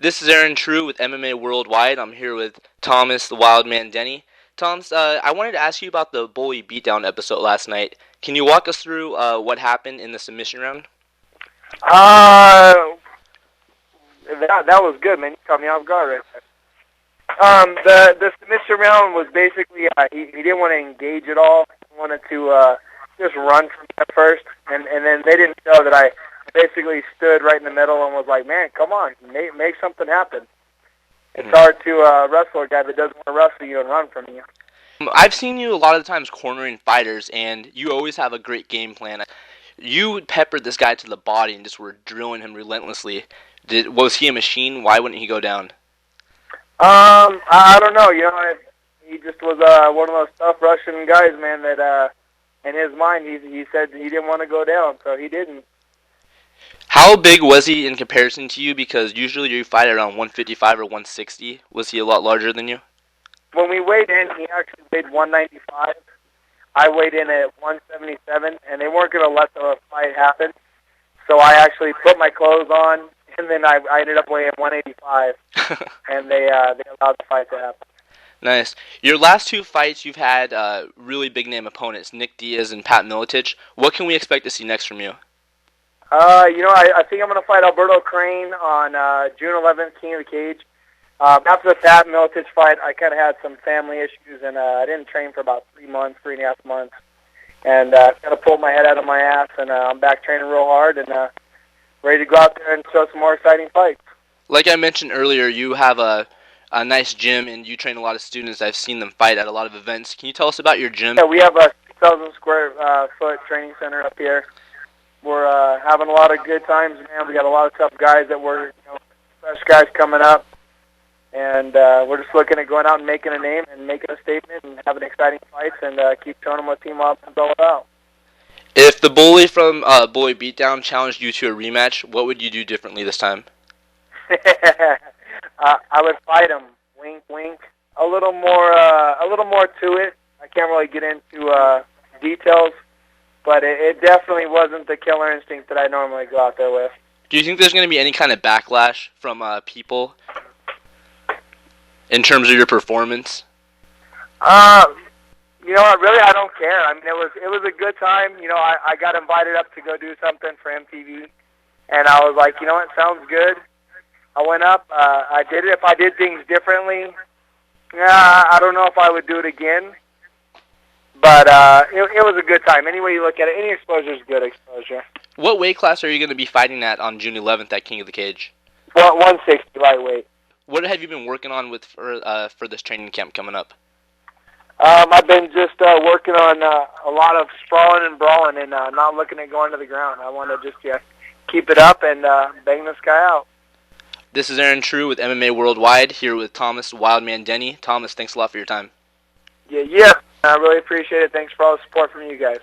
This is Aaron Tru with MMA Worldwide. I'm here with Thomas, the WildMan Denny. Thomas, I wanted to ask you about the bully beatdown episode last night. Can you walk us through what happened in the submission round? Uh, that was good, man. You caught me off guard right there. The submission round was basically he didn't want to engage at all. He wanted to just run from me at first, and then they didn't know that I basically stood right in the middle and was like, man, come on, make something happen. It's hard to wrestle a guy that doesn't want to wrestle you and run from you. I've seen you a lot of the times cornering fighters, and you always have a great game plan. You peppered this guy to the body and just were drilling him relentlessly. Was he a machine? Why wouldn't he go down? I don't know. He just was one of those tough Russian guys, man, that in his mind he said he didn't want to go down, so he didn't. How big was he in comparison to you? Because usually you fight around 155 or 160. Was he a lot larger than you? When we weighed in, he actually weighed 195. I weighed in at 177, and they weren't going to let the fight happen. So I actually put my clothes on, and then I ended up weighing 185, and they allowed the fight to happen. Nice. Your last two fights, you've had really big-name opponents, Nick Diaz and Pat Miletich. What can we expect to see next from you? I think I'm going to fight Alberto Crane on June 11th, King of the Cage. After the Pat Miletich fight, I kind of had some family issues, and I didn't train for about 3 months, 3.5 months. And kind of pulled my head out of my ass, and I'm back training real hard and ready to go out there and show some more exciting fights. Like I mentioned earlier, you have a nice gym, and you train a lot of students. I've seen them fight at a lot of events. Can you tell us about your gym? Yeah, we have a 6,000 square foot training center up here. We're having a lot of good times, man. We got a lot of tough guys that fresh guys coming up. And we're just looking at going out and making a name and making a statement and having exciting fights and keep showing them what Team WildMan's all about. If the bully from Bully Beatdown challenged you to a rematch, what would you do differently this time? I would fight him. Wink, wink. A little more to it. I can't really get into details, but it definitely wasn't the killer instinct that I normally go out there with. Do you think there's going to be any kind of backlash from people in terms of your performance? Really, I don't care. I mean, it was a good time. I got invited up to go do something for MTV, and I was like, it sounds good. I went up. I did it. If I did things differently, I don't know if I would do it again. But it was a good time. Any way you look at it, any exposure is good exposure. What weight class are you going to be fighting at on June 11th at King of the Cage? 160 lightweight. What have you been working on for this training camp coming up? I've been just working on a lot of sprawling and brawling and not looking at going to the ground. I want to just keep it up and bang this guy out. This is Aaron Tru with MMA Worldwide, here with Thomas, WildMan Denny. Thomas, thanks a lot for your time. Yeah. I really appreciate it. Thanks for all the support from you guys.